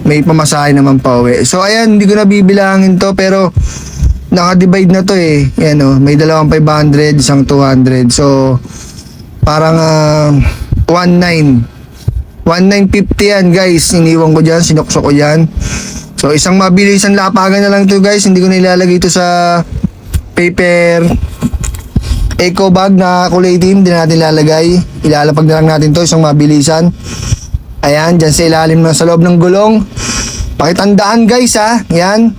may pamasahe naman pa uwi. So ayan, hindi ko na bibilangin to, pero naka-divide na to eh. Yan o, may dalawang 500, isang 200. So parang 1950 yan guys. Iniwan ko dyan, sinuksok ko dyan. So isang mabilisan lapagan na lang to guys. Hindi ko na ilalagay ito sa paper eco bag na kulay itim. Hindi natin ilalagay. Ilalapag na lang natin to, isang mabilisan. Ayan, dyan sa ilalim na sa loob ng gulong. Pakitandaan guys ha. Yan.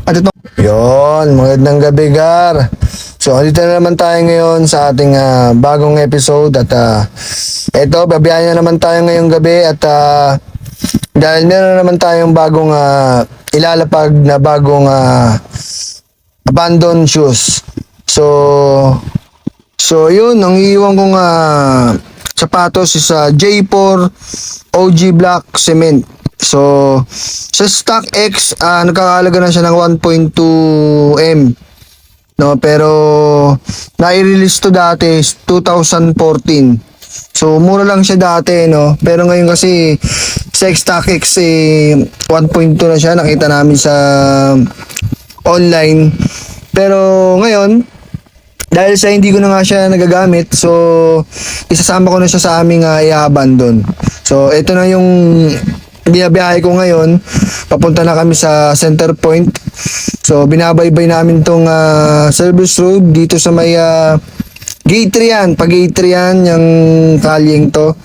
At ito. Yon, magandang gabi Gar. So dito na naman tayo ngayon sa ating bagong episode. At eto, babiyahin na naman tayo ngayong gabi. At dahil meron na naman tayong bagong ilalapag na bagong abandoned shoes. So yun, ang iiwan kong sapatos is J4 OG Black Cement. So sa StockX nagkakahalaga na siya ng 1.2 M. No, pero nai-release to dati 2014. So mura lang siya dati, no. Pero ngayon kasi sa StockX 1.2 na siya, nakita namin sa online. Pero ngayon, dahil sa hindi ko na nga siya nagagamit, so isasama ko na siya sa aming i-abandon. So ito na yung binabiyahe ko ngayon. Papunta na kami sa Center Point. So binabaybay namin tong service road dito sa may gate 3 yan. Pag gate 3 yan, yung kalyeng to.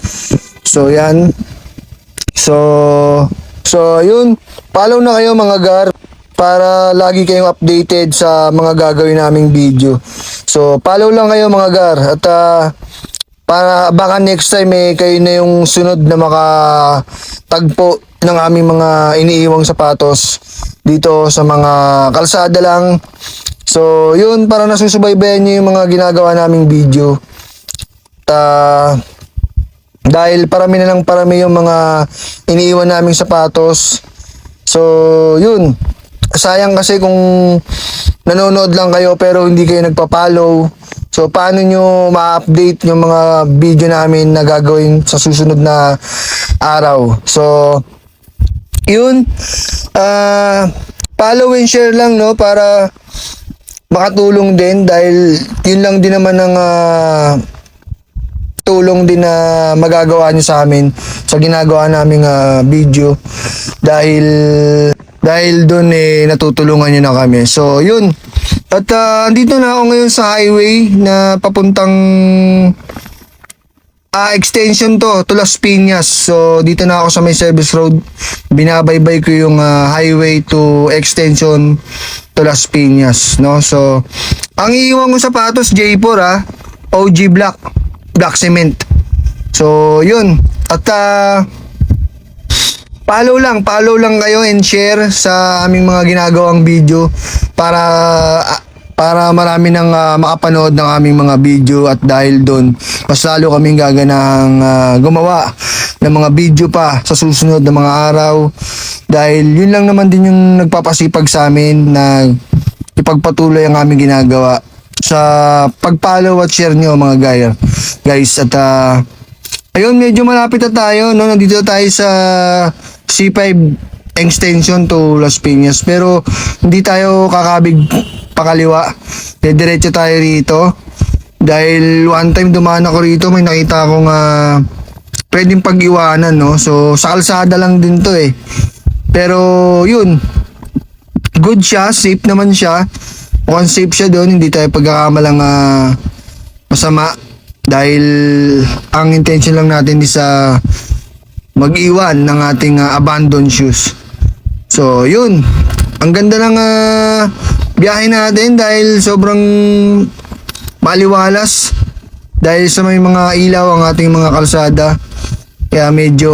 So yan. So yun. Follow na kayo mga Gar, para lagi kayong updated sa mga gagawin naming video. So follow lang kayo mga Gar. At para baka next time kayo na yung sunod na makatagpo ng aming mga iniiwang sapatos dito sa mga kalsada lang. So yun, para nasusubaybayan nyo yung mga ginagawa naming video. Dahil parami na lang parami yung mga iniiwan naming sapatos. So yun, sayang kasi kung nanonood lang kayo pero hindi kayo nagpa-follow. So paano nyo ma-update yung mga video namin na gagawin sa susunod na araw. So yun, follow and share lang, no, para makatulong din, dahil yun lang din naman ang tulong din na magagawa nyo sa amin sa ginagawa naming video, dahil doon natutulungan nyo na kami. So yun, at andito na ako ngayon sa highway na papuntang extension to Las Piñas. So dito na ako sa may service road. Binabaybay ko yung highway to extension to Las Piñas, no? So ang iiwan ko sapatos J4 OG Black Cement. So yun, at follow lang kayo and share sa aming mga ginagawang video para marami nang makapanood ng aming mga video. At dahil doon, mas lalo kaming gaganang gumawa ng mga video pa sa susunod na mga araw, dahil yun lang naman din yung nagpapasipag sa amin na ipagpatuloy ang aming ginagawa sa pag-follow at share nyo mga guys. At ayun, medyo malapit na tayo, no? Nandito tayo sa C5 extension to Las Piñas, pero hindi tayo kakabig pakaliwa, diretso tayo rito. Dahil one time dumaan ako rito, may nakita akong pwedeng pag-iwanan, no? So sa kalsada lang din to pero yun, good siya, safe naman siya. Mukhang safe siya doon, hindi tayo pagkakamalang masama, dahil ang intention lang natin is mag-iwan ng ating abandoned shoes. So yun, ang ganda ng biyahe natin, dahil sobrang maliwalas, dahil sa may mga ilaw ang ating mga kalsada, kaya medyo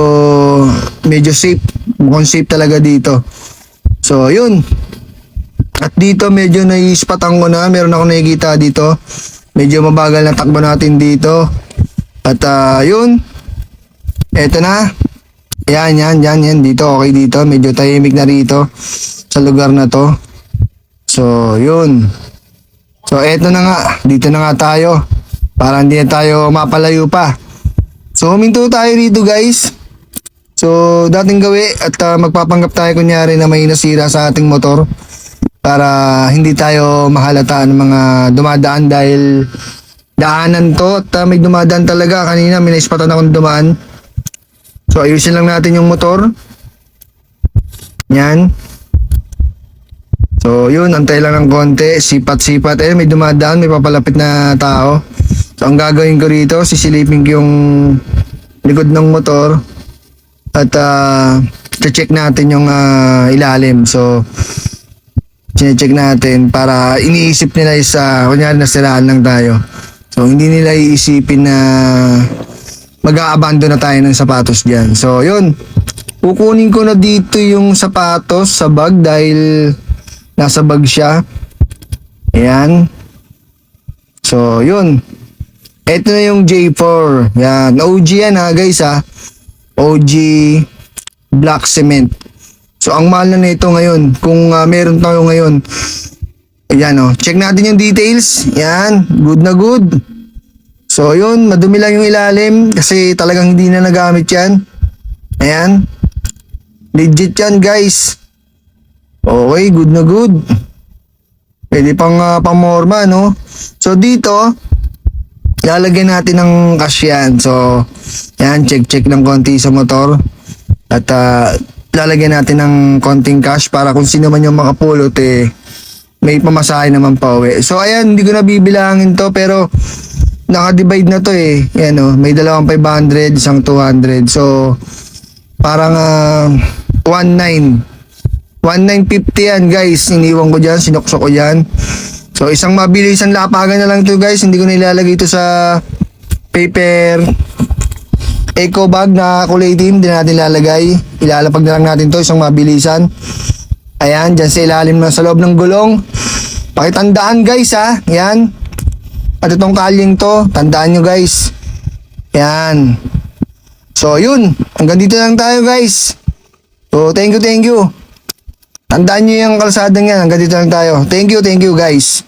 safe. Mukhang safe talaga dito. So yun, at dito medyo nai-spatan ko na, meron ako nakikita dito, medyo mabagal na takbo natin dito. At yun, eto na. Yan, dito, okay dito. Medyo tahimik na rito sa lugar na to. So, yun. So, eto na nga. Dito na nga tayo. Para hindi na tayo mapalayo pa. So, huminto tayo rito guys. So, dating gawi at magpapanggap tayo kunyari na may nasira sa ating motor para hindi tayo mahalata ng mga dumadaan dahil daanan to at may dumadaan talaga. Kanina may naispatan akong dumaan. So, ayusin lang natin yung motor. Yan. So, yun. Antay lang ng konti. Sipat-sipat. May dumadaan. May papalapit na tao. So, ang gagawin ko rito, sisilipin ko yung likod ng motor at check natin yung ilalim. So, check natin para iniisip nila is kunyari nasiraan lang tayo. So, hindi nila iisipin na mag-a-abandon na tayo ng sapatos dyan. So, yun. Kukunin ko na dito yung sapatos sa bag dahil nasa bag siya. Ayan. So, yun. Ito na yung J4. Yan. OG yan guys OG black cement. So, ang mahal na nito ngayon. Kung meron tayo ngayon. Ayan check natin yung details. Yan. Good na good. So, yun. Madumi lang yung ilalim. Kasi talagang hindi na nagamit yan. Ayan. Legit yan guys. Okay. Good na good. Pwede pang pamorma So, dito lalagyan natin ng cash yan. So, yan, check ng konti sa motor. At lalagyan natin ng konting cash para kung sino man yung makapulot may pamasahe naman pa uwi. So, ayan, hindi ko na bibilangin to pero naka-divide na to Yan may dalawang 500, isang 200. So, parang 1950 yan guys. Iniwan ko dyan, sinuksok ko dyan. So, isang mabilisan lapagan na lang to guys. Hindi ko na ilalagay ito sa paper eco bag na kulay itim. Hindi natin ilalagay. Ilalapag na lang natin to. Isang mabilisan. Ayan, dyan sa ilalim na sa loob ng gulong. Pakitandaan guys Yan. At itong kalyeng to, tandaan nyo guys. Yan. So, yun. Hanggang dito lang tayo guys. So, thank you. Tandaan nyo yung kalsadang yan. Hanggang dito lang tayo. Thank you guys.